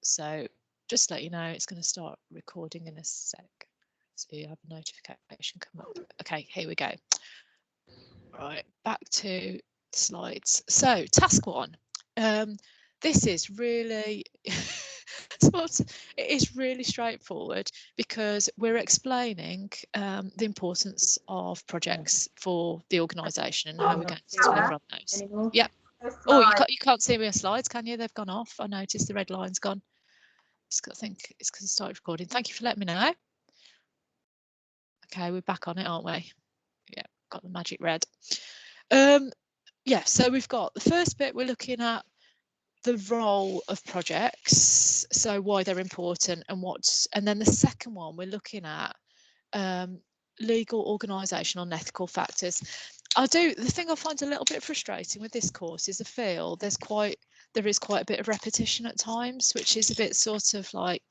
So just to let you know, it's going to start recording in a sec. So you have a notification come up. Okay, here we go. Right, back to slides. So task 1. This is really it is really straightforward because we're explaining the importance of projects for the organisation and how we're going to deliver on those. Yep. Oh, you can't see my slides, can you? They've gone off. I noticed the red line's gone. I think it's because I started recording. Thank you for letting me know. Okay, we're back on it, aren't we? Yeah, got the magic red. Yeah, so we've got the first bit, we're looking at the role of projects, so why they're important and then the second one we're looking at legal, organisational and ethical factors. The thing I find a little bit frustrating with this course is I feel there is quite a bit of repetition at times, which is a bit sort of like,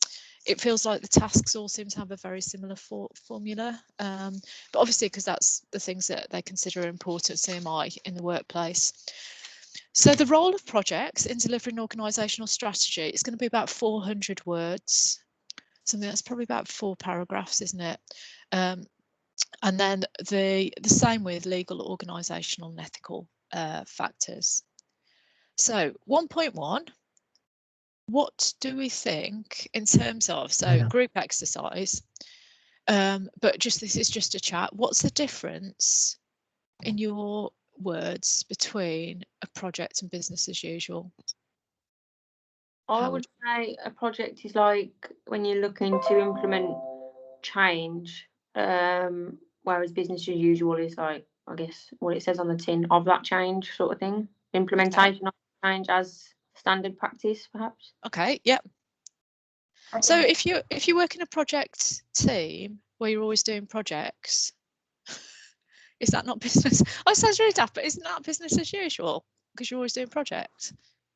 it feels like the tasks all seem to have a very similar formula, but obviously because that's the things that they consider important to CMI in the workplace. So the role of projects in delivering organisational strategy is going to be about 400 words, something that's probably about 4 paragraphs, isn't it? And then the same with legal, organisational and ethical factors. So 1.1. What do we think in terms of, group exercise, but this is just a chat. What's the difference in your words between a project and business as usual? I would say a project is like when you're looking to implement change, whereas business as usual is like, I guess, what it says on the tin of that change sort of thing. Implementation of change as standard practice, perhaps. Okay, yep. So if you work in a project team where you're always doing projects, is that not business? Oh, it sounds really daft, but isn't that business as usual because you're always doing projects?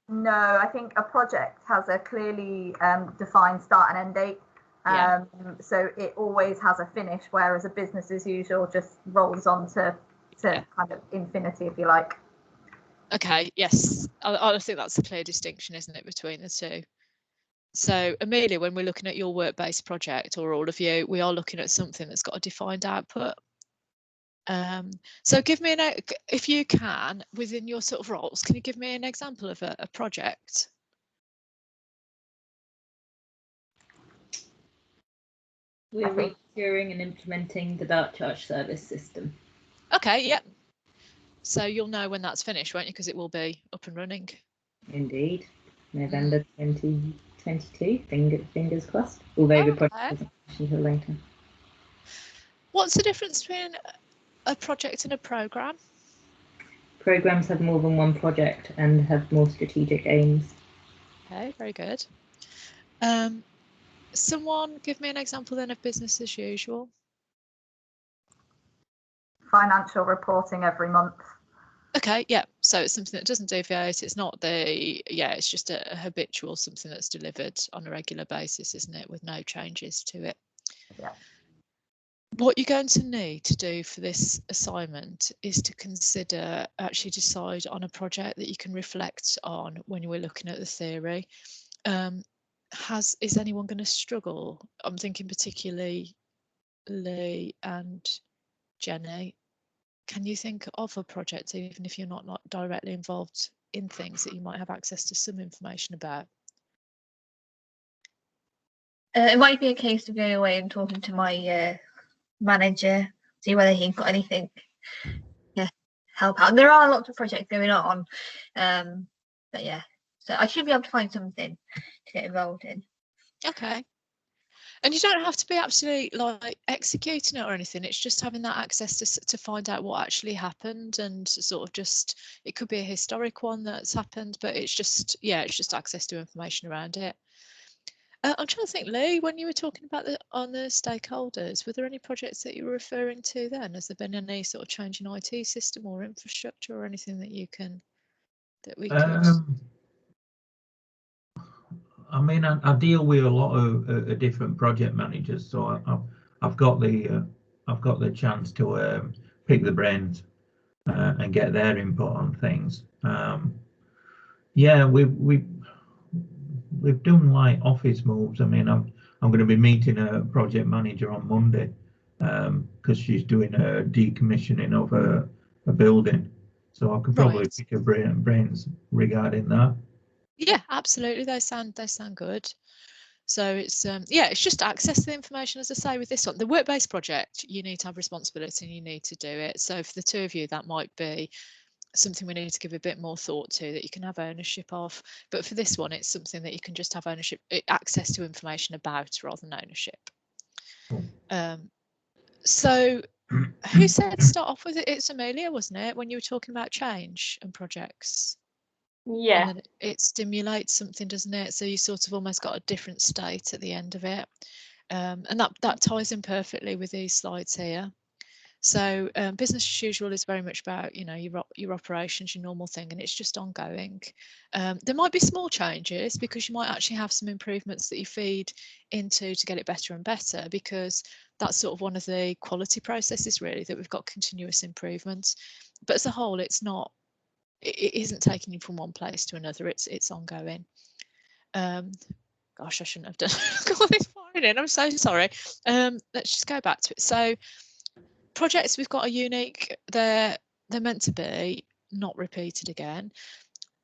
No, I think a project has a clearly defined start and end date. So it always has a finish, whereas a business as usual just rolls on to kind of infinity, if you like. Okay, yes, I think that's a clear distinction, isn't it, between the two? So Amelia, when we're looking at your work-based project, or all of you, we are looking at something that's got a defined output. So give me if you can, within your sort of roles, can you give me an example of a project? We're resecuring and implementing the dark charge service system. Okay, yep. So you'll know when that's finished, won't you? Because it will be up and running. Indeed. November 2022, fingers crossed. Although the project isn't until later. What's the difference between a project and a programme? Programmes have more than one project and have more strategic aims. Okay, very good. Someone give me an example then of business as usual. Financial reporting every month. Okay, yeah. So it's something that doesn't deviate. It's not it's just a habitual, something that's delivered on a regular basis, isn't it? With no changes to it. Yeah. What you're going to need to do for this assignment is to actually decide on a project that you can reflect on when we're looking at the theory. Is anyone going to struggle? I'm thinking particularly Lee and Jenny. Can you think of a project, even if you're not directly involved in things, that you might have access to some information about? It might be a case of going away and talking to my manager, see whether he's got anything to help out. There are lots of projects going on, but yeah, so I should be able to find something to get involved in. Okay. And you don't have to be absolutely like executing it or anything. It's just having that access to find out what actually happened, and sort of just, it could be a historic one that's happened, but it's just access to information around it. I'm trying to think, Lee, when you were talking about the stakeholders, were there any projects that you were referring to then? Has there been any sort of change in IT system or infrastructure or anything that we could? I mean, I deal with a lot of different project managers, so I've got the chance to pick the brains and get their input on things. Yeah, we've done like office moves. I mean, I'm going to be meeting a project manager on Monday because she's doing a decommissioning of a building, so I could probably pick her brains regarding that. Yeah, absolutely. They sound good. So it's it's just access to the information. As I say, with this one, the work-based project, you need to have responsibility and you need to do it. So for the two of you, that might be something we need to give a bit more thought to, that you can have ownership of. But for this one, it's something that you can just have ownership, access to information about, rather than ownership. So who said start off with it? It's Amelia, wasn't it, when you were talking about change and projects? Yeah. And then it stimulates something, doesn't it? So you sort of almost got a different state at the end of it. And that ties in perfectly with these slides here. So business as usual is very much about, you know, your operations, your normal thing, and it's just ongoing. There might be small changes because you might actually have some improvements that you feed into to get it better and better, because that's sort of one of the quality processes really, that we've got continuous improvements. But as a whole, it isn't taking you from one place to another. It's ongoing. Gosh, I shouldn't have done all this firing in. I'm so sorry. Let's just go back to it. So projects we've got are unique. They're meant to be, not repeated again.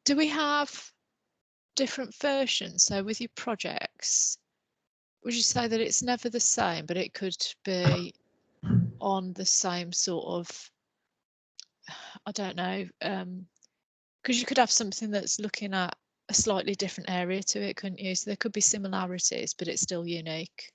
Do we have different versions? So with your projects, would you say that it's never the same, but it could be on the same sort of, I don't know, because you could have something that's looking at a slightly different area to it, couldn't you? So there could be similarities, but it's still unique.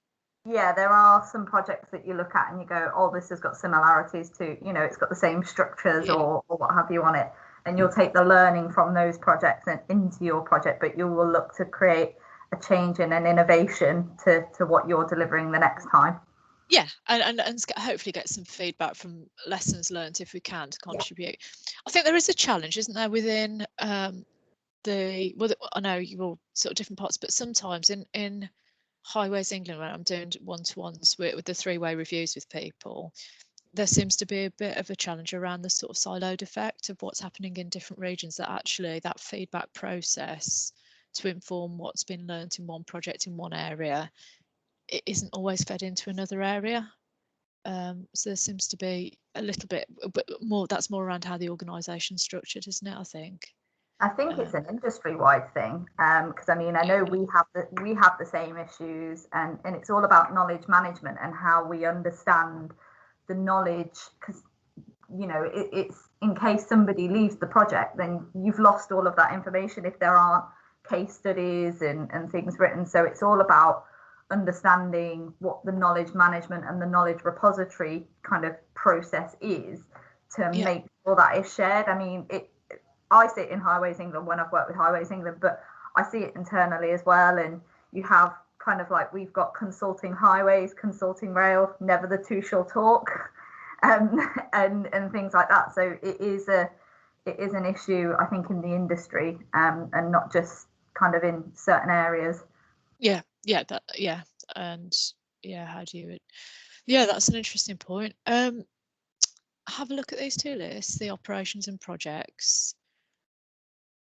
Yeah, there are some projects that you look at and you go, oh, this has got similarities to, you know, it's got the same structures or what have you on it. And you'll take the learning from those projects and into your project, but you will look to create a change and an innovation to what you're delivering the next time. Yeah, and hopefully get some feedback from lessons learned if we can to contribute. I think there is a challenge, isn't there, within I know you're all sort of different parts, but sometimes in Highways England, when I'm doing one-to-ones with the three-way reviews with people, there seems to be a bit of a challenge around the sort of siloed effect of what's happening in different regions, that actually that feedback process to inform what's been learnt in one project in one area, it isn't always fed into another area. So there seems to be a little bit more, that's more around how the organisation's structured, isn't it, I think? I think it's an industry-wide thing, because I mean, I know we have the same issues, and it's all about knowledge management and how we understand the knowledge, because you know it's in case somebody leaves the project, then you've lost all of that information if there aren't case studies and things written. So it's all about understanding what the knowledge management and the knowledge repository kind of process is to make sure that is shared. I mean, I see it in Highways England when I've worked with Highways England, but I see it internally as well. And you have kind of like, we've got consulting highways, consulting rail, never the two shall talk, and things like that. So it is an issue, I think, in the industry, and not just kind of in certain areas. How do you? Yeah, that's an interesting point. Have a look at these two lists, the operations and projects.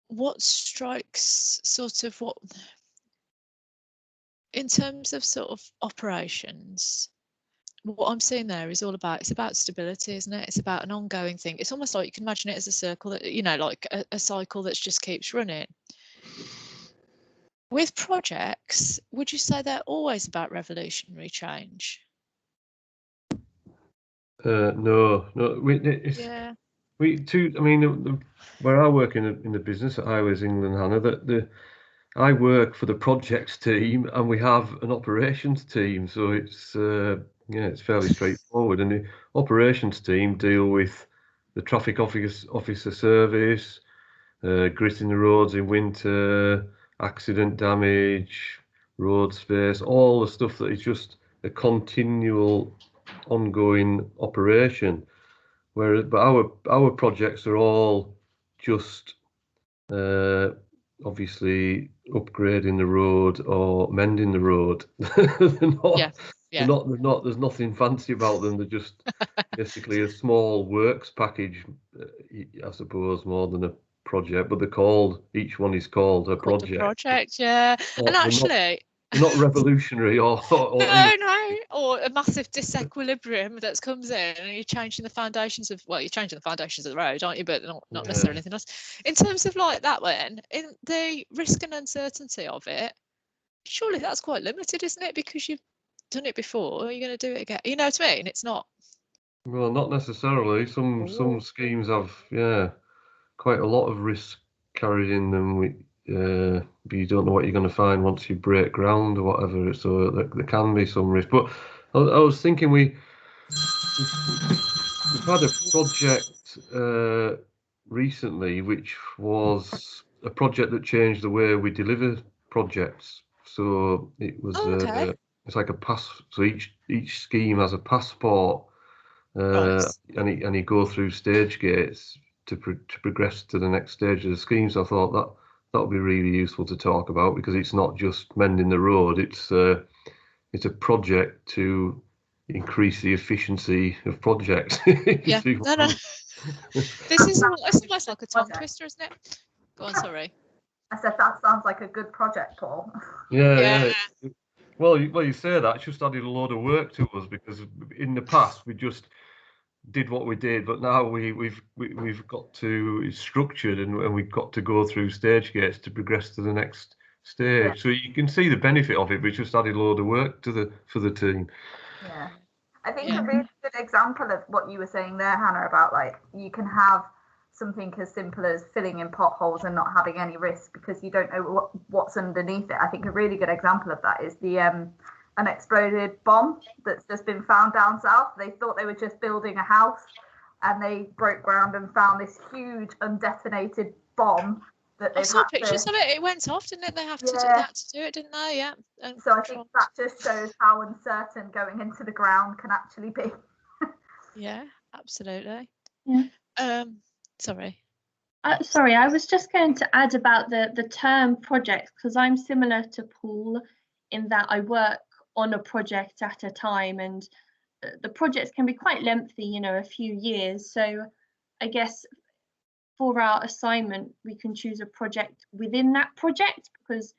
What strikes sort of what in terms of sort of operations, what I'm seeing there is all about, it's about stability, isn't it? It's about an ongoing thing. It's almost like you can imagine it as a circle that, you know, like a cycle that just keeps running. With projects, would you say they're always about revolutionary change? No. Where I work in the business at Highways England, Hannah, I work for the projects team and we have an operations team, so it's fairly straightforward. And the operations team deal with the traffic officer service, gritting the roads in winter, accident damage, road space, all the stuff that is just a continual ongoing operation. But our projects are all just obviously upgrading the road or mending the road. They're not. There's nothing fancy about them. They're just basically a small works package, I suppose, more than project, but they're called, each one is called a Called project. a project, yeah. Or And actually, they're not revolutionary or no, or a massive disequilibrium that comes in, and you're changing the foundations of, well, you're changing the foundations of the road, aren't you? But not necessarily anything else. In terms of like that one, in the risk and uncertainty of it, surely that's quite limited, isn't it? Because you've done it before, you're going to do it again. You know what I mean? It's not. Well, not necessarily. Some schemes have, quite a lot of risk carried in them. But you don't know what you're going to find once you break ground or whatever. So there can be some risk. But I was thinking we've had a project recently, which was a project that changed the way we deliver projects. So it was it's like a pass. So each scheme has a passport, and you go through stage gates to progress to the next stage of the scheme. So I thought that would be really useful to talk about, because it's not just mending the road. It's a project to increase the efficiency of projects. Yeah, no. This is almost like a tongue twister, isn't it? Go on, sorry. I said that sounds like a good project, Paul. Yeah. Well, you say that. It's just added a load of work to us, because in the past we just did what we did, but now we've got to, it's structured, and we've got to go through stage gates to progress to the next stage. Yeah. So you can see the benefit of it, but it's just added a load of work for the team. Yeah, I think a really good example of what you were saying there, Hannah, about like you can have something as simple as filling in potholes and not having any risk because you don't know what's underneath it. I think a really good example of that is the unexploded bomb that's just been found down south. They thought they were just building a house, and they broke ground and found this huge undetonated bomb that they've I saw pictures of it. It went off, didn't it? They have to do it, didn't they? Yeah. So I think that just shows how uncertain going into the ground can actually be. Yeah, absolutely. Yeah. Sorry. Sorry, I was just going to add about the term project, because I'm similar to Paul in that I work on a project at a time, and the projects can be quite lengthy, a few years. So I guess for our assignment, we can choose a project within that project, because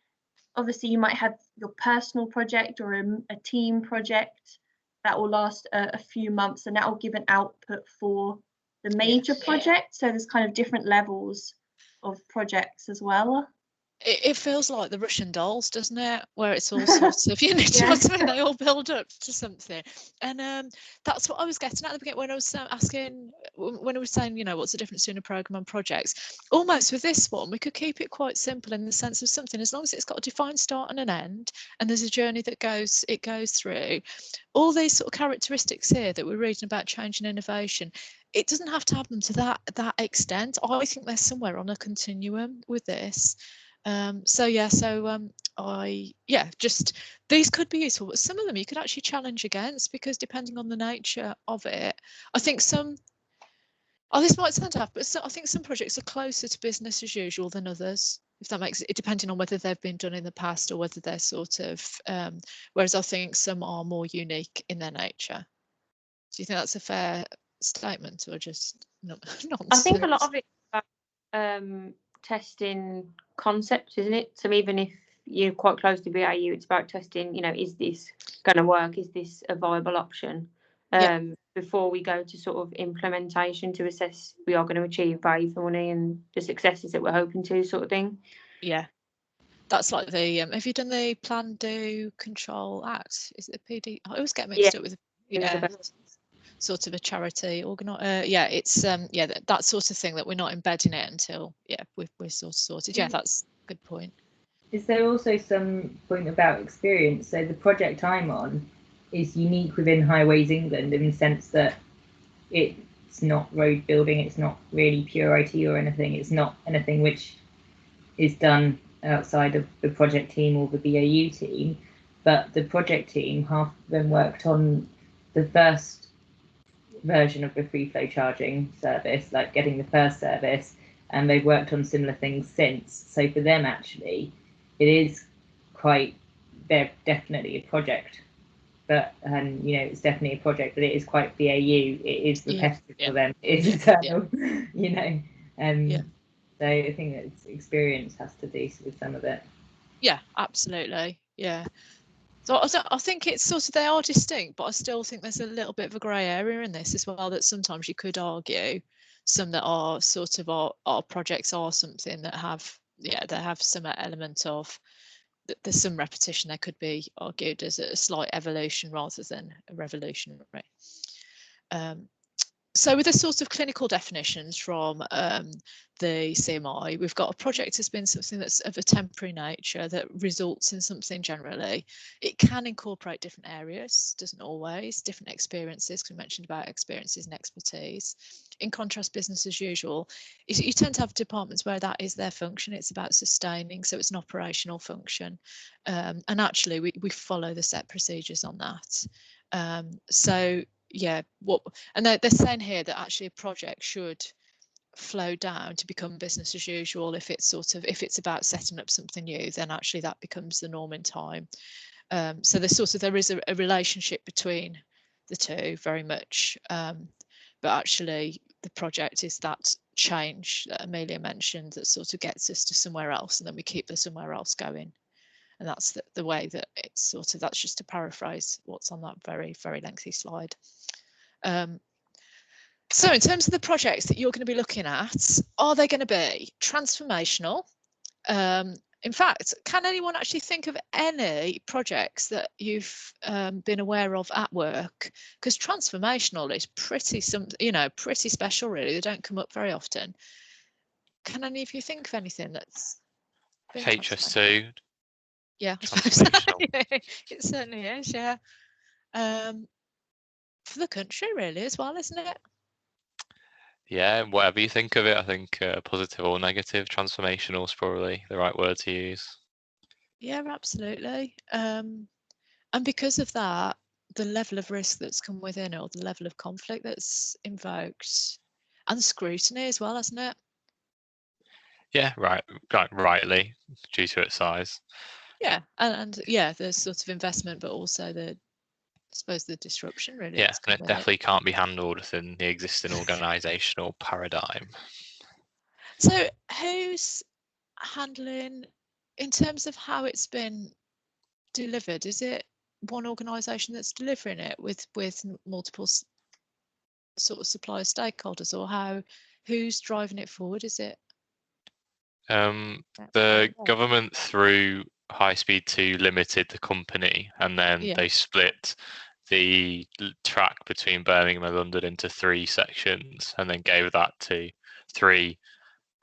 obviously you might have your personal project or a team project that will last a few months, and that will give an output for the major project. So there's kind of different levels of projects as well. It feels like the Russian dolls, doesn't it? Where it's all sorts of, they all build up to something. And that's what I was getting at the beginning when I was asking, when I was saying, what's the difference between a programme and projects? Almost with this one, we could keep it quite simple in the sense of something, as long as it's got a defined start and an end, and there's a journey that goes through. All these sort of characteristics here that we're reading about change and innovation, it doesn't have to have them to that extent. I think they're somewhere on a continuum with this. Just these could be useful, but some of them you could actually challenge against, because depending on the nature of it, I think this might sound tough, but I think some projects are closer to business as usual than others, if that makes it, depending on whether they've been done in the past or whether they're sort of, whereas I think some are more unique in their nature. Do you think that's a fair statement, or just nonsense? I think a lot of it is about testing concepts, isn't it? So even if you're quite close to BAU, it's about testing, is this going to work? Is this a viable option? Before we go to sort of implementation to assess we are going to achieve value for money and the successes that we're hoping to, sort of thing. Yeah. That's like the, have you done the Plan, Do, Control, Act? Is it the PD? I always get mixed up with sort of a charity it's that sort of thing, that we're not embedding it until we're sort of sorted. That's a good point. Is there also some point about experience? So the project I'm on is unique within Highways England in the sense that it's not road building, it's not really pure IT or anything, it's not anything which is done outside of the project team or the BAU team, but the project team, half of them worked on the first version of the free flow charging service, like getting the first service, and they've worked on similar things since. So for them, actually, it is they're definitely a project, but it's definitely a project, but it is quite BAU. It is repetitive for them. It is eternal, So I think it's experience has to do with some of it. Yeah, absolutely. Yeah. So I think it's sort of, they are distinct, but I still think there's a little bit of a grey area in this as well, that sometimes you could argue some that are sort of our projects are something that have, yeah, they have some element of, there's some repetition. They could be argued as a slight evolution rather than a revolutionary. So with the sort of clinical definitions from the CMI, we've got a project has been something that's of a temporary nature that results in something generally. It can incorporate different areas, doesn't always, different experiences, because we mentioned about experiences and expertise. In contrast, business as usual, you tend to have departments where that is their function. It's about sustaining, so it's an operational function. And actually, we follow the set procedures on that. So yeah, and they're saying here that actually a project should flow down to become business as usual. If it's about setting up something new, then actually that becomes the norm in time. So there is a relationship between the two very much, but actually the project is that change that Amelia mentioned that sort of gets us to somewhere else, and then we keep the somewhere else going. And that's the way that it's sort of, that's just to paraphrase what's on that very, very lengthy slide. So in terms of the projects that you're going to be looking at, are they going to be transformational? In fact, can anyone actually think of any projects that you've been aware of at work? Because transformational is pretty special, really. They don't come up very often. Can any of you think of anything that's been HS2? Yeah, Transformational. it certainly is. Yeah, for the country, really, as well, isn't it? Yeah, whatever you think of it, I think positive or negative, transformational is probably the right word to use. Yeah, absolutely. And because of that, the level of risk that's come within it, or the level of conflict that's invoked, and scrutiny as well, hasn't it? Yeah, rightly, due to its size. Yeah, and yeah, there's sort of investment, but also I suppose the disruption, really. Yeah, and it definitely can't be handled within the existing organisational paradigm. So who's handling, in terms of how it's been delivered, is it one organisation that's delivering it with multiple sort of supplier stakeholders, or who's driving it forward? Is it the government through High Speed 2 limited the company, and then they split the track between Birmingham and London into 3 sections, and then gave that to 3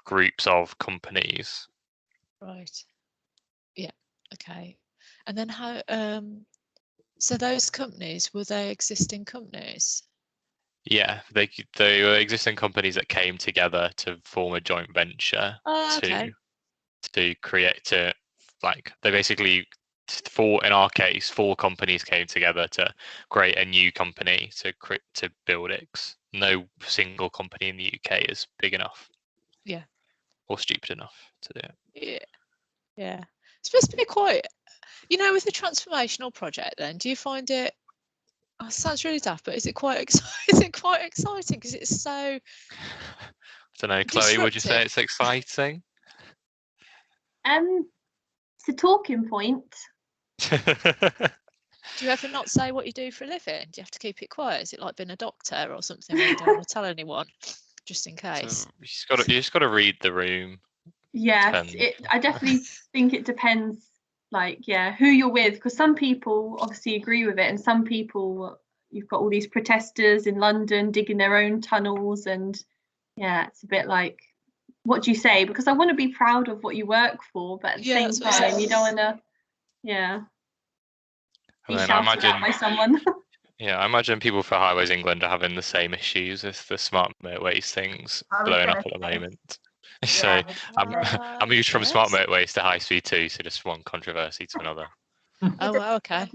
groups of companies. Right. Yeah. Okay. And then how? So those companies, were they existing companies? Yeah, they were existing companies that came together to form a joint venture to create they basically, in our case, 4 companies came together to create a new company to build it. No single company in the UK is big enough, or stupid enough to do it. Yeah. It's supposed to be quite, with the transformational project. Then, do you find it? Oh, it sounds really daft, but is it quite exciting? Because it's so. I don't know, Chloe. Would you say it's exciting? It's a talking point. Do you ever not say what you do for a living? Do you have to keep it quiet? Is it like being a doctor or something where you don't want to tell anyone, just in case? So you just got to read the room. Yes, I definitely think it depends, who you're with, because some people obviously agree with it, and some people, you've got all these protesters in London digging their own tunnels, and it's a bit like, what do you say? Because I want to be proud of what you work for, but at the same time, you don't want to, be shouted at by someone. Yeah, I imagine people for Highways England are having the same issues with the smart motorways things blowing up at the moment. So I moved from smart motorways to high speed 2, so just one controversy to another. Oh, okay.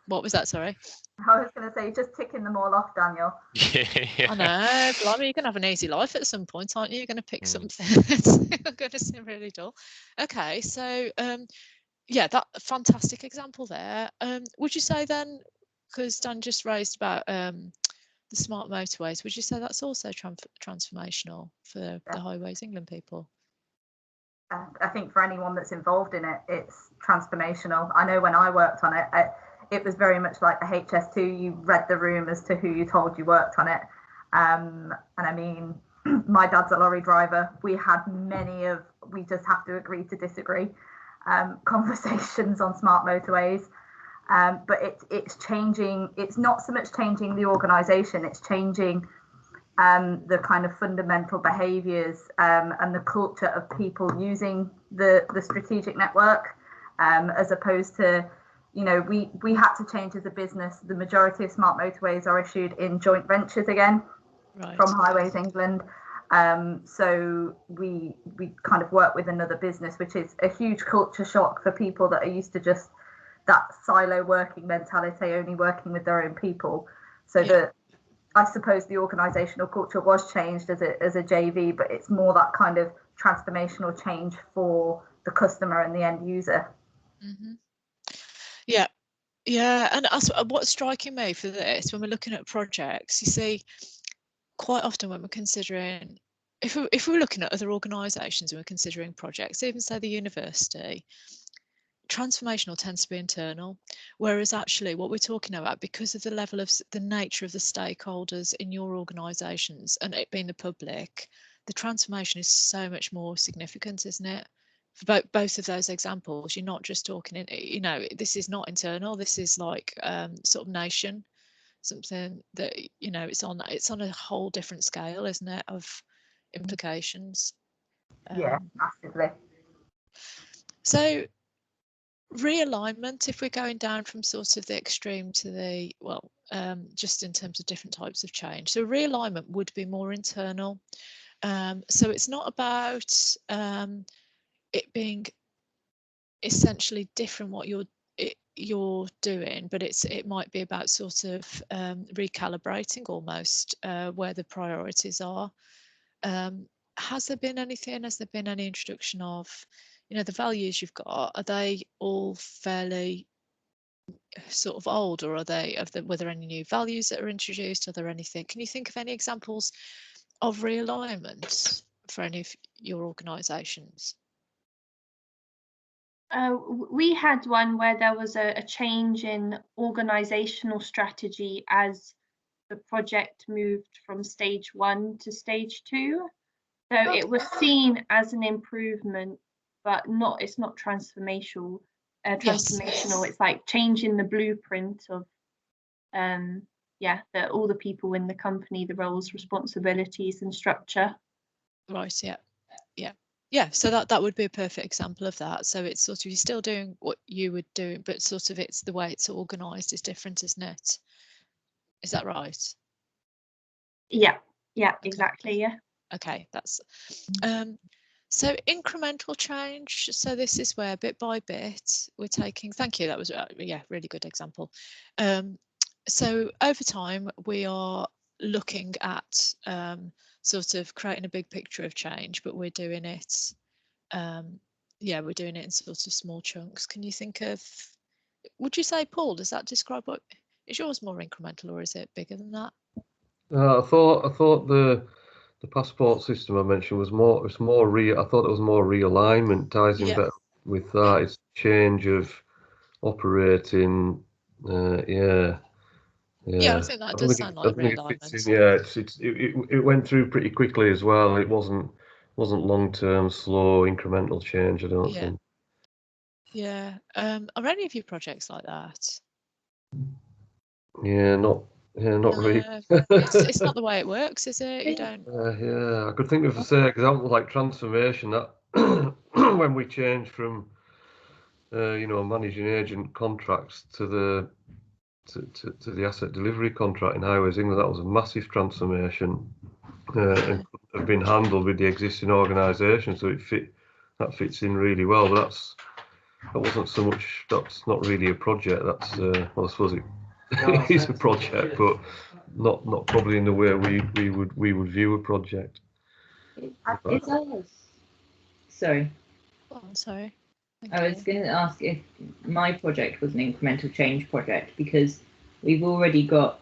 What was that? Sorry. I was going to say, just ticking them all off, Daniel. I know, blimey, you're going to have an easy life at some point, aren't you? You're going to pick something that's going to seem really dull. Okay, so yeah, that fantastic example there. Would you say then, because Dan just raised about the smart motorways, would you say that's also transformational for the Highways England people? I think for anyone that's involved in it, it's transformational. I know when I worked on it, it was very much like the HS2. You read the room as to who you told you worked on it. And I mean, my dad's a lorry driver. We had we just have to agree to disagree conversations on smart motorways. But it's changing. It's not so much changing the organisation, it's changing the kind of fundamental behaviours and the culture of people using the strategic network, as opposed to, you know, we had to change as a business. The majority of smart motorways are issued in joint ventures again from Highways England. So we kind of work with another business, which is a huge culture shock for people that are used to just that silo working mentality, only working with their own people. So that, I suppose, the organisational culture was changed as a JV, but it's more that kind of transformational change for the customer and the end user. Mm-hmm. Yeah, and what's striking me for this, when we're looking at projects, you see, quite often when we're considering, if we're looking at other organisations and we're considering projects, even say the university, transformational tends to be internal, whereas actually what we're talking about, because of the level of the nature of the stakeholders in your organisations and it being the public, the transformation is so much more significant, isn't it? For both of those examples, you're not just talking, you know, this is not internal, this is like sort of nation, something that, you know, it's on a whole different scale, isn't it, of implications. Yeah, massively. So realignment, if we're going down from sort of the extreme to the, well, just in terms of different types of change, so realignment would be more internal. So it's not about it being essentially different what you're doing, but it might be about sort of recalibrating almost where the priorities are. Has there been any introduction of, you know, the values you've got, are they all fairly sort of old, or were there any new values that are introduced? Are there anything, can you think of any examples of realignment for any of your organisations? We had one where there was a change in organisational strategy as the project moved from stage 1 to stage 2. So it was seen as an improvement, but it's not transformational. It's like changing the blueprint of all the people in the company, the roles, responsibilities and structure. Right, yeah, so that would be a perfect example of that. So it's sort of, you're still doing what you would do, but sort of it's the way it's organised is different, isn't it? Is that right? Yeah, exactly, yeah. Okay, that's so incremental change. So this is where bit by bit we're taking, thank you, that was really good example. So over time we are looking at sort of creating a big picture of change, but we're doing it we're doing it in sort of small chunks. Can you think of, would you say, Paul, does that describe what is yours, more incremental or is it bigger than that? I thought the passport system I mentioned was more. It's more I thought it was more realignment, ties in better with that. It's change of operating. I think that does sound like realignment. It went through pretty quickly as well. It wasn't long-term, slow, incremental change, I don't think. Yeah. Are any of your projects like that? Not really. It's not the way it works, is it? You don't. I could think of a example like transformation, that when we changed from managing agent contracts to the asset delivery contract in Highways England, that was a massive transformation and couldn't have been handled with the existing organisation. So that fits in really well. But that wasn't so much. That's not really a project. That's I suppose it is a project, but not probably in the way we would view a project. Sorry. Oh, I'm sorry. I was going to ask if my project was an incremental change project, because we've already got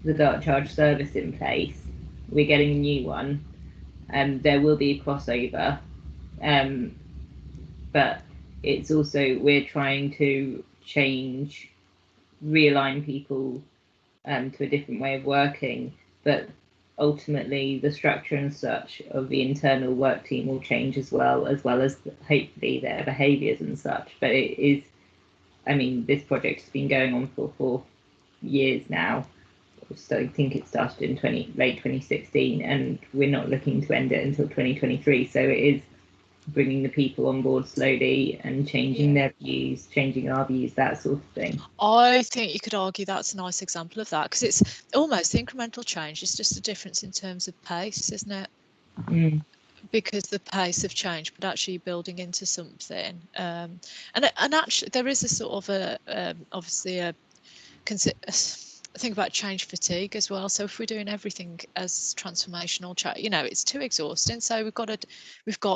the dark charge service in place. We're getting a new one. There will be a crossover, but it's also we're trying to realign people to a different way of working, but ultimately the structure and such of the internal work team will change as well as hopefully their behaviours and such. But it is, I mean, this project has been going on for 4 years now. So I think it started in late 2016, and we're not looking to end it until 2023. So it is bringing the people on board slowly and changing their views, changing our views, that sort of thing. I think you could argue that's a nice example of that, because it's almost incremental change. It's just a difference in terms of pace, isn't it? Because the pace of change, but actually building into something. And actually, there is a sort of obviously a think about change fatigue as well. So if we're doing everything as transformational change, you know, it's too exhausting. So we've got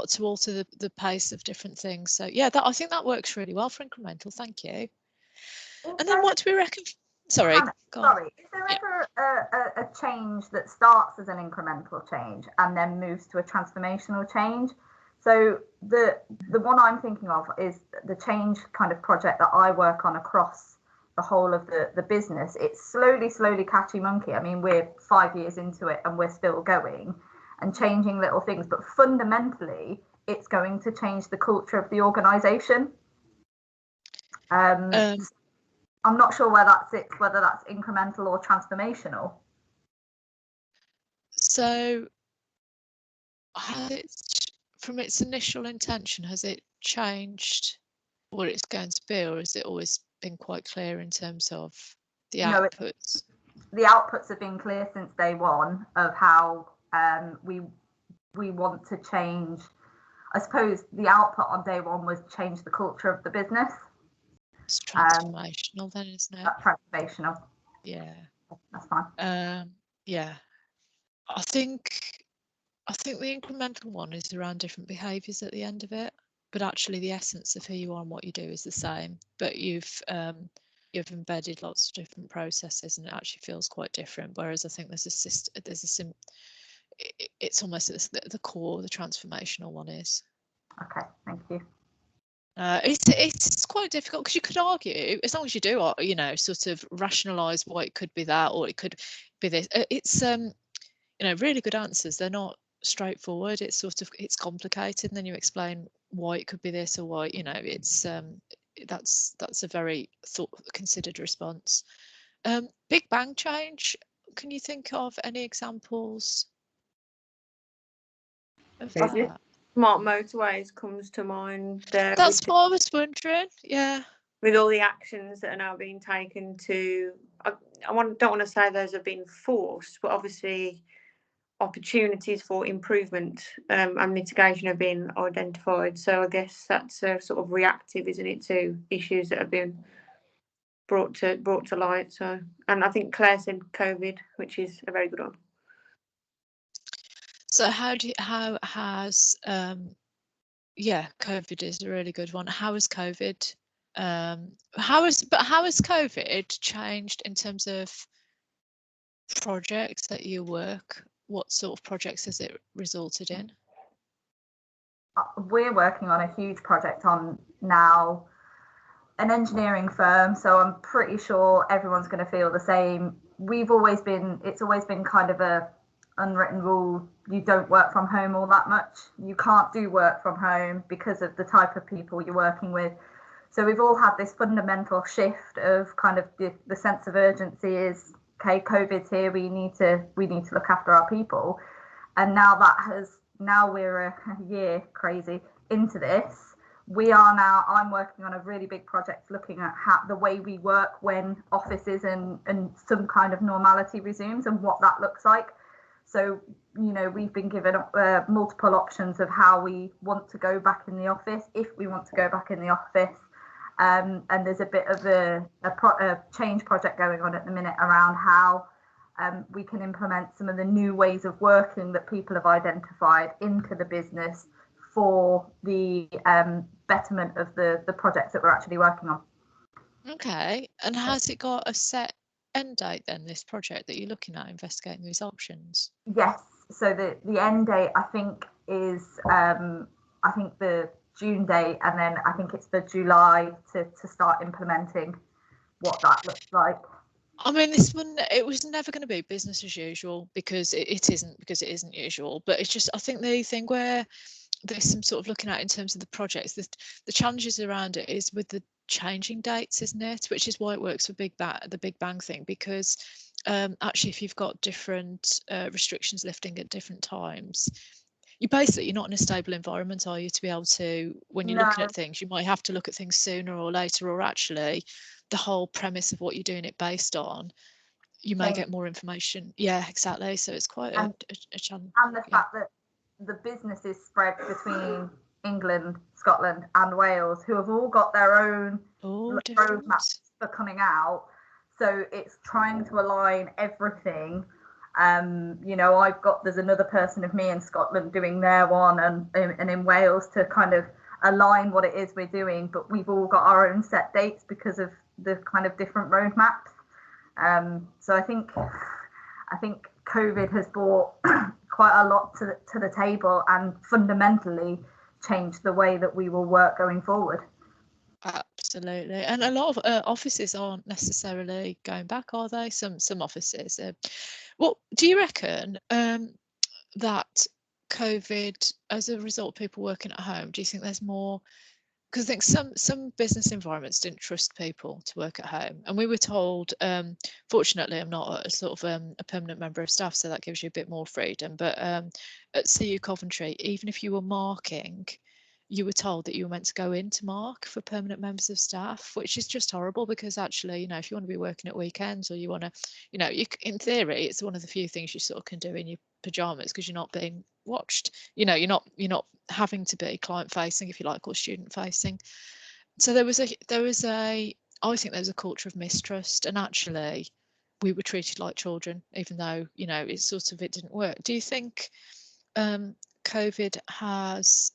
to alter the pace of different things. So yeah, I think that works really well for incremental. Thank you. And then what do we reckon? Sorry, Hannah, sorry. Is there ever a change that starts as an incremental change and then moves to a transformational change? So the one I'm thinking of is the change kind of project that I work on across the whole of the business. It's slowly catchy monkey. I mean, we're 5 years into it and we're still going and changing little things, but fundamentally it's going to change the culture of the organisation. I'm not sure whether that's incremental or transformational. So from its initial intention, has it changed what it's going to be, or has it always been quite clear in terms of the outputs? The outputs have been clear since day one of how we want to change. I suppose the output on day one was change the culture of the business. It's transformational then, isn't it? That's transformational. Yeah. That's fine. Yeah. I think the incremental one is around different behaviours at the end of it, but actually the essence of who you are and what you do is the same. But you've embedded lots of different processes, and it actually feels quite different. Whereas I think it's almost the core, the transformational one is. Okay, thank you. It's quite difficult, because you could argue, as long as you do, you know, sort of rationalise why it could be that, or it could be this. It's you know, really good answers. They're not straightforward. It's complicated, and then you explain why it could be this or why, you know, it's that's a very considered response. Big bang change. Can you think of any examples of that? Smart motorways comes to mind there. That's what I was wondering. Yeah. With all the actions that are now being taken to, don't want to say those have been forced, but obviously opportunities for improvement and mitigation have been identified. So I guess that's sort of reactive, isn't it, to issues that have been brought to light. So, and I think Claire said COVID, which is a very good one. So how has COVID is a really good one. How has COVID changed in terms of projects that you work? What sort of projects has it resulted in? We're working on a huge project on now, an engineering firm, so I'm pretty sure everyone's going to feel the same. It's always been kind of a unwritten rule. You don't work from home all that much. You can't do work from home because of the type of people you're working with. So we've all had this fundamental shift of kind of the sense of urgency is, okay, COVID's here, we need to look after our people. And now we're a year crazy into this. I'm working on a really big project looking at the way we work when offices and some kind of normality resumes and what that looks like. So, you know, we've been given multiple options of how we want to go back in the office, if we want to go back in the office. And there's a bit of a change project going on at the minute around how we can implement some of the new ways of working that people have identified into the business for the betterment of the projects that we're actually working on. Okay, and has it got a set end date then, this project that you're looking at, investigating these options? Yes. So the end date, I think, is I think the June date, and then I think it's the July to start implementing what that looks like. I mean, this one, it was never going to be business as usual, because it isn't usual. But it's just, I think the thing where there's some sort of looking at in terms of the projects, the challenges around it is with the changing dates, isn't it? Which is why it works for the Big Bang thing, because actually, if you've got different restrictions lifting at different times, you're not in a stable environment, are you, to be able to, when you're looking at things, you might have to look at things sooner or later, or actually the whole premise of what you're doing it based on, you may get more information. Yeah, exactly. So it's quite a challenge. And the fact that the business is spread between England, Scotland and Wales, who have all got their own roadmaps for coming out. So it's trying to align everything. You know, there's another person of me in Scotland doing their one, and in Wales, to kind of align what it is we're doing, but we've all got our own set dates because of the kind of different roadmaps. So I think COVID has brought quite a lot to the table and fundamentally changed the way that we will work going forward. Absolutely. And a lot of offices aren't necessarily going back, are they? Some offices. Well, do you reckon that COVID, as a result of people working at home, do you think there's more? Because I think some business environments didn't trust people to work at home, and we were told, fortunately I'm not a sort of a permanent member of staff, so that gives you a bit more freedom, but at CU Coventry, even if you were marking, you were told that you were meant to go in to mark for permanent members of staff, which is just horrible, because actually, you know, if you want to be working at weekends, or you want to, you know, in theory, it's one of the few things you sort of can do in your pajamas, because you're not being watched, you know, you're not having to be client facing, if you like, or student facing. So there was a I think there was a culture of mistrust, and actually we were treated like children, even though, you know, it didn't work. Do you think COVID has,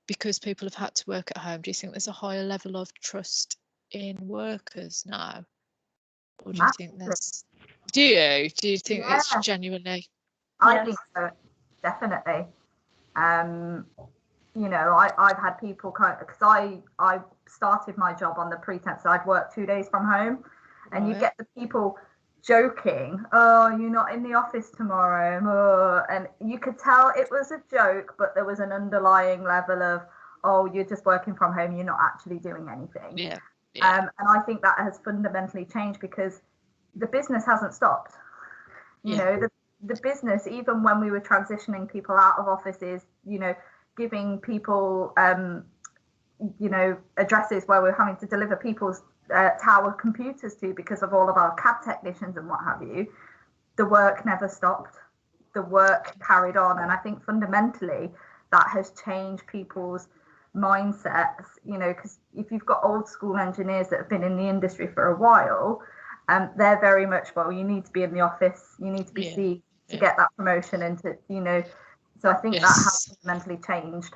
because people have had to work at home, do you think there's a higher level of trust in workers now? Or do you think there's, do you think it's genuinely? I think so, definitely. You know, I've had people because I started my job on the pretense that I'd work 2 days from home, and you get the people joking, oh, you're not in the office tomorrow, oh, and you could tell it was a joke, but there was an underlying level of, oh, you're just working from home, you're not actually doing anything. And I think that has fundamentally changed, because the business hasn't stopped. You know, the business, even when we were transitioning people out of offices, you know, giving people you know, addresses where we're having to deliver people's tower computers to, because of all of our CAD technicians and what have you, the work never stopped. The work carried on, and I think fundamentally that has changed people's mindsets, you know, because if you've got old school engineers that have been in the industry for a while, they're very much, well, you need to be in the office, you need to be seen to get that promotion, and to, you know, so I think that has fundamentally changed.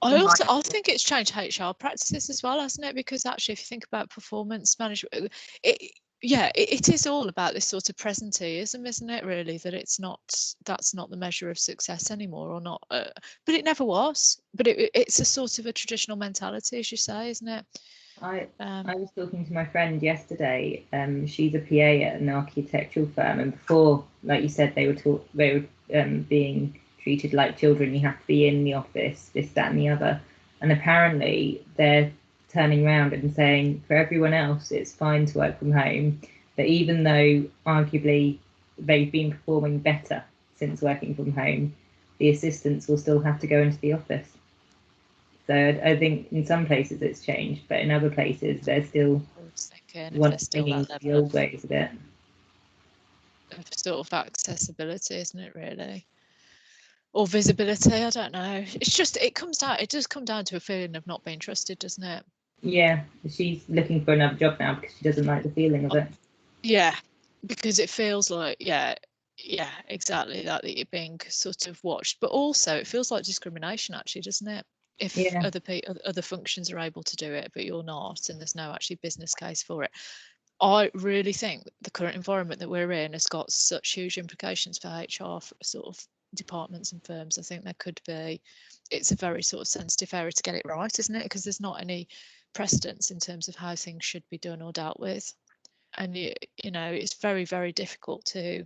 I think it's changed HR practices as well, hasn't it? Because actually, if you think about performance management, it is all about this sort of presenteeism, isn't it? Really, that that's not the measure of success anymore, or not. But it never was. But it's a sort of a traditional mentality, as you say, isn't it? I was talking to my friend yesterday. She's a PA at an architectural firm, and before, like you said, they were being treated like children. You have to be in the office, this, that, and the other. And apparently, they're turning around and saying, for everyone else, it's fine to work from home. But even though arguably they've been performing better since working from home, the assistants will still have to go into the office. So I think in some places it's changed, but in other places they're still clinging to the old ways of it. Sort of accessibility, isn't it, really? Or visibility, I don't know. It's just, it does come down to a feeling of not being trusted, doesn't it? Yeah, she's looking for another job now because she doesn't like the feeling of it. Yeah, because it feels like, yeah, exactly that you're being sort of watched, but also it feels like discrimination, actually, doesn't it? If other functions are able to do it, but you're not, and there's no actually business case for it. I really think the current environment that we're in has got such huge implications for HR sort of departments and firms. I think there could be, it's a very sort of sensitive area to get it right, isn't it? Because there's not any precedence in terms of how things should be done or dealt with. And you know, it's very, very difficult to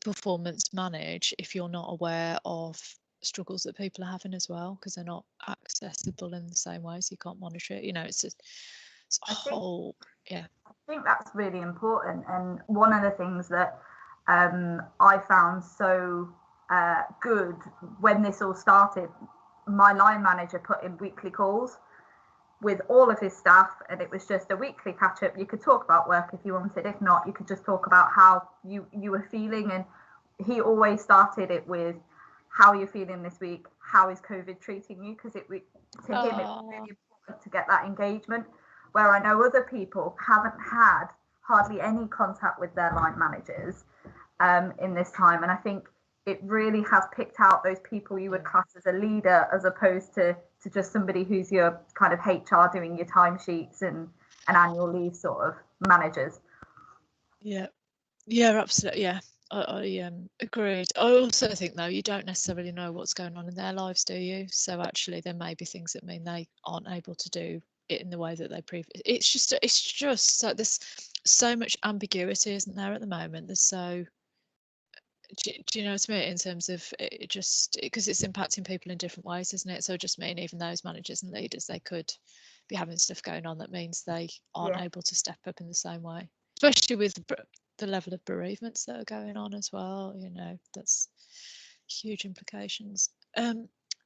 performance manage if you're not aware of struggles that people are having as well, because they're not accessible in the same way, so you can't monitor it. You know, it's a whole, yeah. I think that's really important. And one of the things that I found so good when this all started, my line manager put in weekly calls with all of his staff, and it was just a weekly catch up. You could talk about work if you wanted, if not, you could just talk about how you were feeling. And he always started it with, how are you feeling this week? How is COVID treating you? Because to him, it's really important to get that engagement, where I know other people haven't had hardly any contact with their line managers in this time. And I think it really has picked out those people you would class as a leader, as opposed to just somebody who's your kind of HR doing your timesheets and annual leave sort of managers. Yeah, absolutely. Yeah, I agreed. I also think, though, you don't necessarily know what's going on in their lives, do you? So actually there may be things that mean they aren't able to do it in the way that they previously. It's just so there's so much ambiguity, isn't there, at the moment? There's so, do you know what I mean, in terms of it, just because it's impacting people in different ways, isn't it? So just mean even those managers and leaders, they could be having stuff going on that means they aren't able to step up in the same way, especially with the level of bereavements that are going on as well. You know, that's huge implications.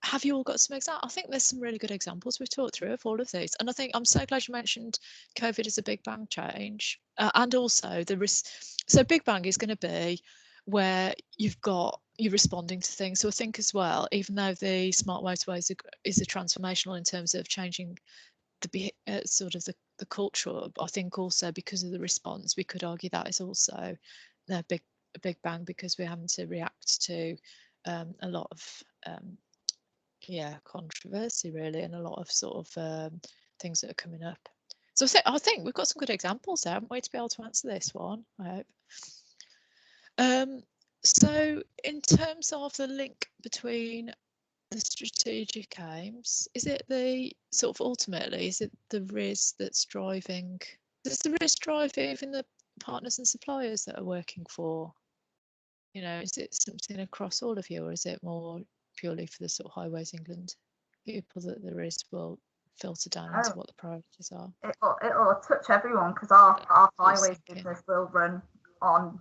Have you all got some examples? I think there's some really good examples we've talked through of all of these, and I think I'm so glad you mentioned COVID as a big bang change, and also the risk. So big bang is going to be where you're responding to things. So I think as well, even though the smart motorways is a transformational in terms of changing the sort of the culture, I think also because of the response, we could argue that is also a big bang, because we're having to react to a lot of controversy really, and a lot of sort of things that are coming up. So I think we've got some good examples there, haven't we, to be able to answer this one, I hope. So in terms of the link between the strategic aims, is it the sort of ultimately, is it the RIS that's driving, does the RIS drive even the partners and suppliers that are working for, you know, is it something across all of you, or is it more purely for the sort of Highways England people that the RIS will filter down into what the priorities are? It'll touch everyone, because our Highways business will run on,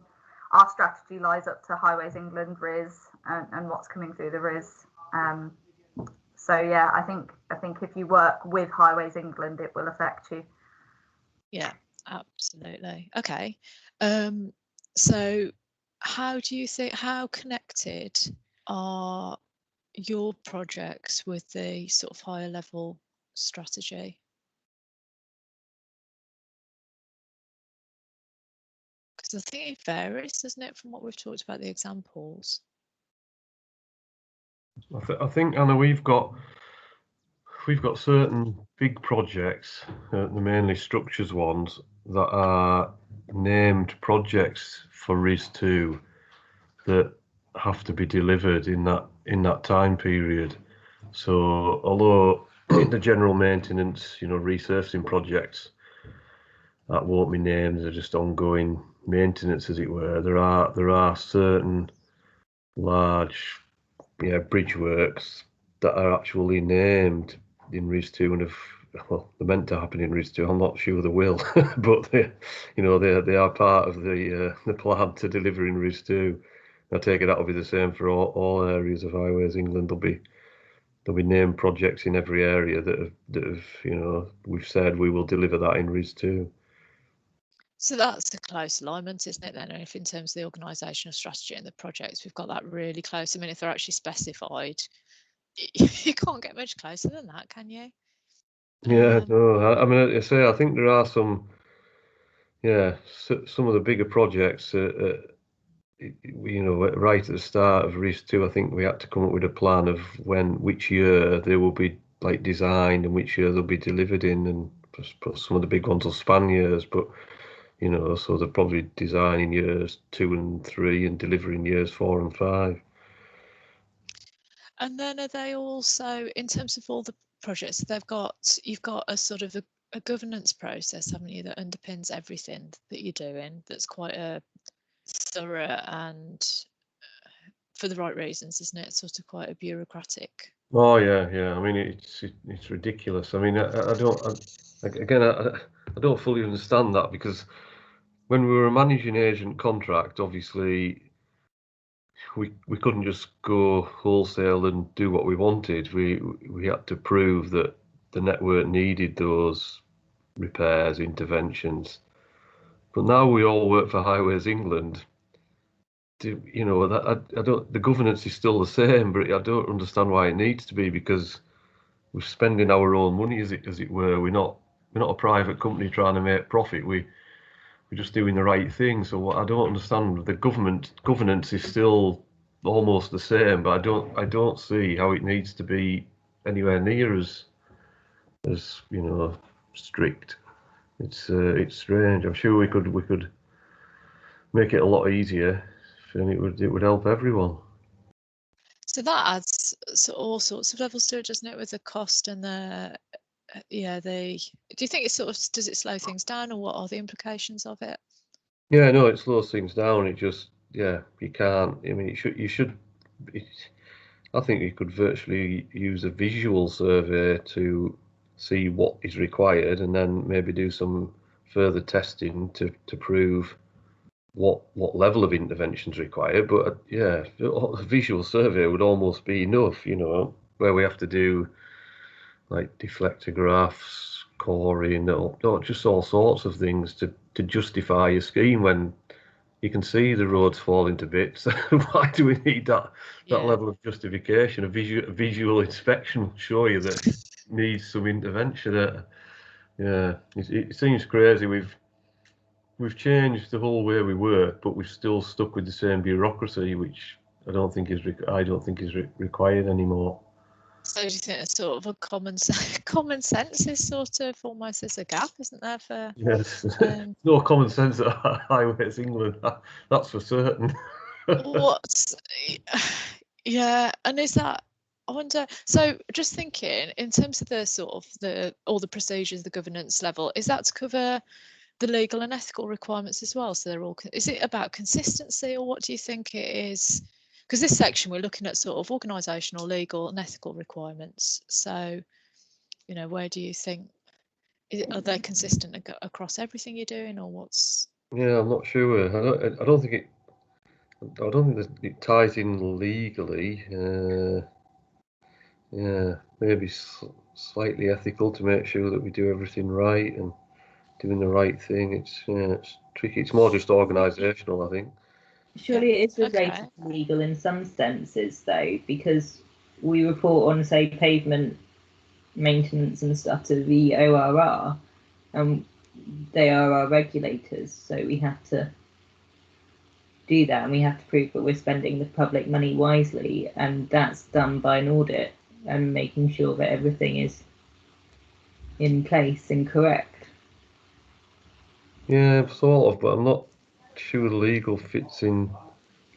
our strategy lies up to Highways England, RIS, and what's coming through the RIS. So yeah, I think if you work with Highways England, it will affect you. Yeah, absolutely. Okay. So how do you think, how connected are your projects with the sort of higher level strategy? Because I think it varies, doesn't it, from what we've talked about, the examples? I think, Anna, we've got certain big projects, the mainly structures ones, that are named projects for RIS2 that have to be delivered in that time period. So although in the general maintenance, you know, resurfacing projects, that won't be named, they're just ongoing maintenance, as it were. There are certain large bridge works that are actually named in RIS2 and they're meant to happen in RIS2. I'm not sure they will, but they are part of the plan to deliver in RIS2. I take it that'll be the same for all areas of Highways England. There'll be named projects in every area that have we've said we will deliver that in RIS2. So that's a close alignment, isn't it, then? And if in terms of the organisational strategy and the projects, we've got that really close. I mean, if they're actually specified, you can't get much closer than that, can you? Yeah, no, I mean, I say, I think there are some of the bigger projects, right at the start of RIS2, I think we had to come up with a plan of which year they will be like designed and which year they'll be delivered in, and put some of the big ones will span years, but you know, so they're probably designing years 2 and 3 and delivering years 4 and 5. And then are they also, in terms of all the projects you've got a sort of a governance process, haven't you, that underpins everything that you're doing, that's quite a thorough and for the right reasons, isn't it? Sort of quite a bureaucratic. Oh yeah. I mean, it's ridiculous. I mean, I don't fully understand that, because when we were a managing agent contract, obviously we couldn't just go wholesale and do what we wanted. We had to prove that the network needed those repairs, interventions. But now we all work for Highways England. You know, that I don't. The governance is still the same, but I don't understand why it needs to be, because we're spending our own money, as it were. We're not a private company trying to make profit. We're just doing the right thing. So what I don't understand, the governance is still almost the same, but I don't see how it needs to be anywhere near as you know, strict. It's strange. I'm sure we could make it a lot easier, and it would help everyone. So that adds all sorts of levels to it, doesn't it, with the cost and the do you think it sort of, does it slow things down, or what are the implications of it? Yeah, no, it slows things down. It just, you can't. I mean, I think you could virtually use a visual survey to see what is required, and then maybe do some further testing to prove what level of intervention is required. But a visual survey would almost be enough, you know, where we have to do like deflectographs, coring, or just all sorts of things to justify a scheme when you can see the roads falling to bits. Why do we need that level of justification? A visual inspection will show you that it needs some intervention. It seems crazy. We've changed the whole way we work, but we've still stuck with the same bureaucracy, which I don't think is required anymore. So do you think it's sort of a common sense is sort of almost, there's a gap, isn't there, for yes, no common sense at Highways England, that's for certain. And is that, I wonder, so just thinking in terms of the sort of all the procedures, the governance level, is that to cover the legal and ethical requirements as well? So they're all, is it about consistency, or what do you think it is? Because this section we're looking at sort of organisational, legal and ethical requirements. So, you know, where do you think, are they consistent across everything you're doing, or what's? Yeah, I'm not sure. I don't think it ties in legally. Maybe slightly ethical, to make sure that we do everything right and doing the right thing. It's tricky. It's more just organisational, I think. Surely it is related to legal in some senses, though, because we report on, say, pavement maintenance and stuff to the ORR, and they are our regulators, so we have to do that, and we have to prove that we're spending the public money wisely, and that's done by an audit and making sure that everything is in place and correct. Yeah, sort of, but I'm not sure the legal fits in.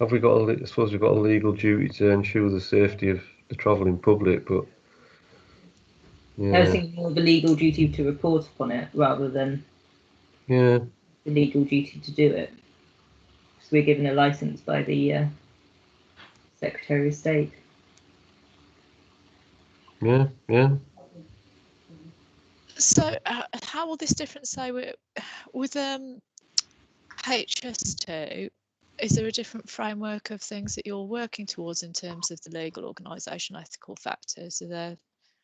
I suppose we've got a legal duty to ensure the safety of the travelling public, but yeah. I was thinking more of a legal duty to report upon it rather than the legal duty to do it. So we're given a license by the Secretary of State. Yeah. So how will this difference, say, with HS2, is there a different framework of things that you're working towards in terms of the legal, organisational, ethical factors? Are there,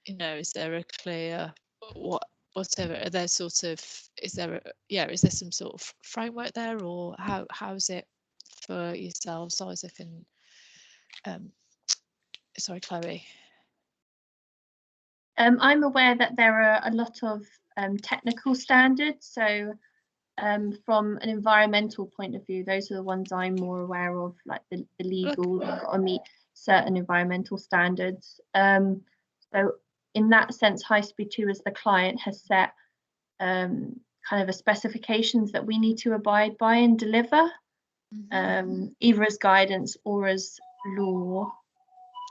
you know, is there a clear whatever? Are there sort of, is there some sort of framework there, or how's it for yourselves, Isaac and sorry, Chloe? I'm aware that there are a lot of technical standards. So from an environmental point of view, those are the ones I'm more aware of, like the legal, you've got to meet certain environmental standards. So in that sense, High Speed 2 as the client has set kind of a specifications that we need to abide by and deliver, either as guidance or as law.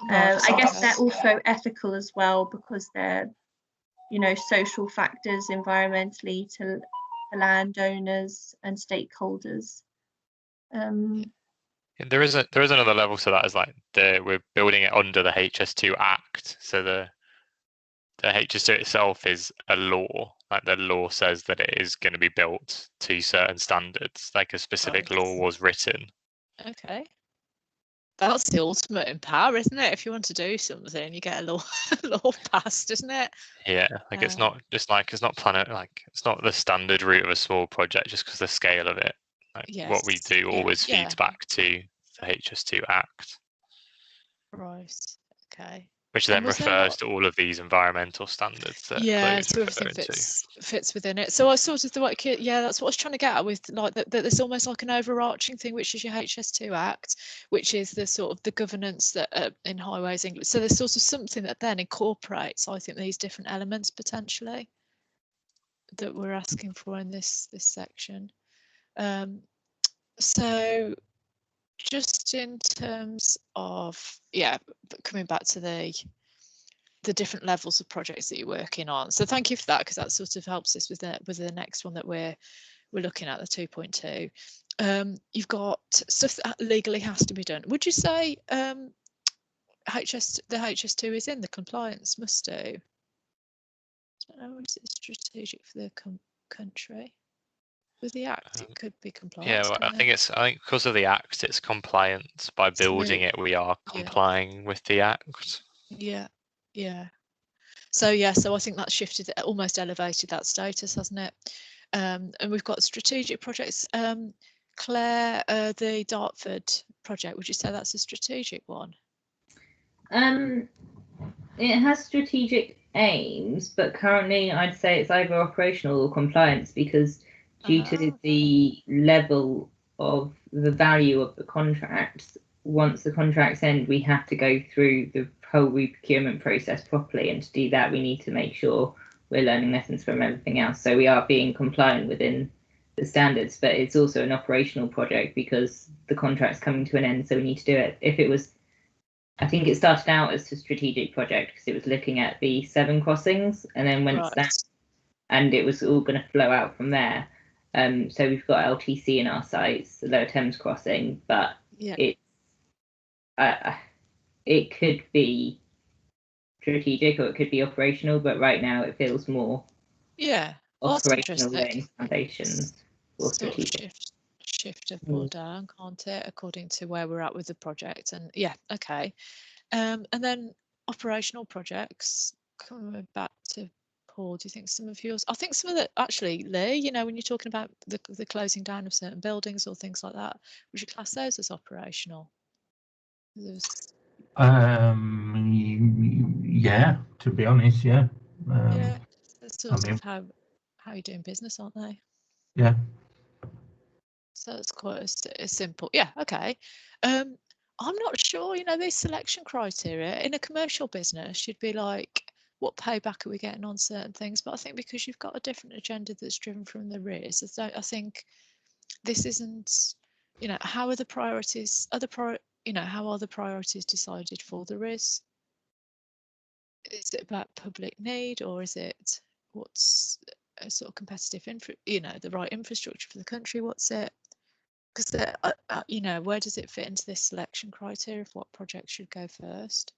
I guess they're also ethical as well, because they're, you know, social factors environmentally to landowners and stakeholders. There is another level to that, is like we're building it under the HS2 Act. So the HS2 itself is a law. Like the law says that it is going to be built to certain standards, like a specific law was written. Okay. That's the ultimate in power, isn't it? If you want to do something, you get a law passed, isn't it? Yeah, like it's not just like it's not the standard route of a small project just because the scale of it. Like what we do always feeds back to the HS2 Act. Right. Okay. Which then refers to all of these environmental standards that so everything fits within it. So I sort of thought, that's what I was trying to get at with, like, that there's almost like an overarching thing, which is your HS2 Act, which is the sort of the governance that in Highways England. So there's sort of something that then incorporates, I think, these different elements potentially that we're asking for in this section. So just in terms of coming back to the different levels of projects that you're working on, so thank you for that, because that sort of helps us with the next one that we're looking at, the 2.2. You've got stuff that legally has to be done. Would you say the HS2 is in the compliance must do? I don't know, is it strategic for the country? With the Act, it could be compliant. Yeah, well, I think because of the Act, it's compliant. By building it, we are complying with the Act. Yeah. So I think that's shifted, almost elevated that status, hasn't it? And we've got strategic projects. Claire, the Dartford project, would you say that's a strategic one? It has strategic aims, but currently I'd say it's either operational or compliance, because due to the level of the value of the contracts, once the contracts end, we have to go through the whole re-procurement process properly, and to do that we need to make sure we're learning lessons from everything else. So we are being compliant within the standards, but it's also an operational project because the contract's coming to an end, so we need to do it. If it was, I think it started out as a strategic project because it was looking at the 7 crossings, and then went to that, and it was all going to flow out from there. So we've got LTC in our sites, the Lower Thames crossing, but it could be strategic or it could be operational, but right now it feels more operational laying foundations or strategic. Shift up or down, can't it, according to where we're at with the project. And and then operational projects, coming back to Paul, do you think some of yours, I think some of that actually, Lee, you know, when you're talking about the closing down of certain buildings or things like that, would you class those as operational? Yeah, to be honest, that's sort of how you're doing business, aren't they? Yeah. So it's quite a simple, okay. I'm not sure, you know, these selection criteria in a commercial business, you'd be like, what payback are we getting on certain things? But I think because you've got a different agenda that's driven from the RIS, I think this isn't, you know, how are the priorities? How are the priorities decided for the RIS? Is it about public need, or is it what's a sort of competitive the right infrastructure for the country? What's it? Because you know, where does it fit into this selection criteria of what projects should go first?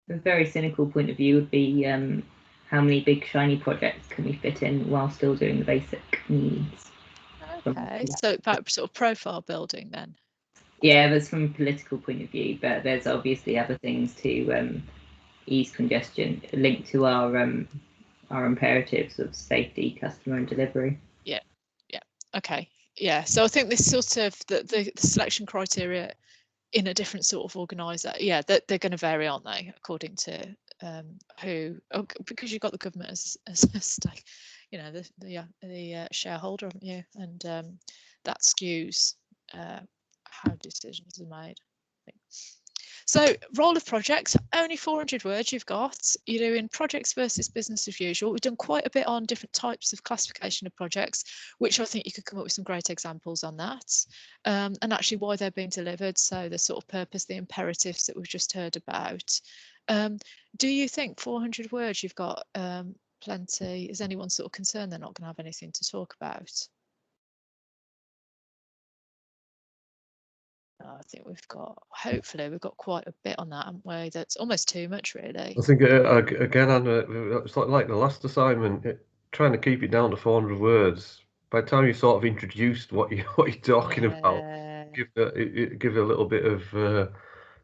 A very cynical point of view would be how many big shiny projects can we fit in while still doing the basic needs. Okay, so about sort of profile building then. Yeah, that's from a political point of view, but there's obviously other things to ease congestion linked to our imperatives of safety, customer and delivery. Okay, so I think this sort of the selection criteria in a different sort of organizer, that they're going to vary, aren't they, according to because you've got the government as a stake, you know, the shareholder, haven't you, and that skews how decisions are made. So role of projects, only 400 words you've got. You're doing projects versus business as usual. We've done quite a bit on different types of classification of projects, which I think you could come up with some great examples on that. And actually why they're being delivered. So the sort of purpose, the imperatives that we've just heard about. Do you think 400 words you've got plenty? Is anyone sort of concerned they're not going to have anything to talk about? I think hopefully we've got quite a bit on that, haven't we? That's almost too much, really. I think, again, Anna, it's like the last assignment, trying to keep it down to 400 words. By the time you sort of introduced what you're talking about, give it a little bit of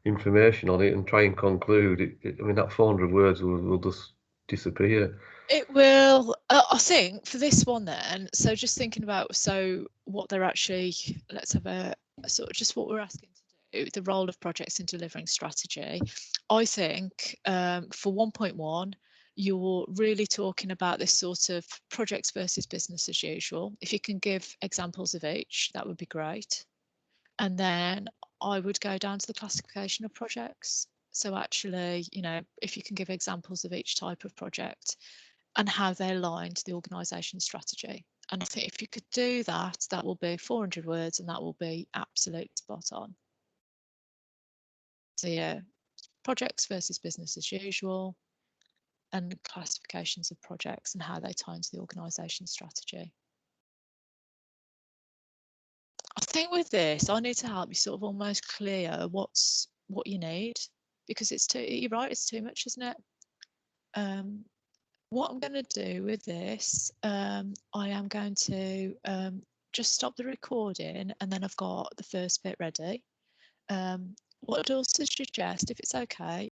information on it and try and conclude. I mean, that 400 words will just disappear. It will. I think for this one then, so just thinking about what they're actually, let's have a sort of just what we're asking to do, the role of projects in delivering strategy. I think for 1.1, you're really talking about this sort of projects versus business as usual. If you can give examples of each, that would be great. And then I would go down to the classification of projects. So actually, if you can give examples of each type of project and how they align to the organisation strategy. And I think if you could do that, that will be 400 words and that will be absolutely spot on. So yeah, projects versus business as usual and classifications of projects and how they tie into the organisation strategy. I think with this, I need to help you sort of almost clear what you need, because you're right, it's too much, isn't it? What I'm going to do with this, I am going to just stop the recording and then I've got the first bit ready. What I'd also suggest, if it's okay,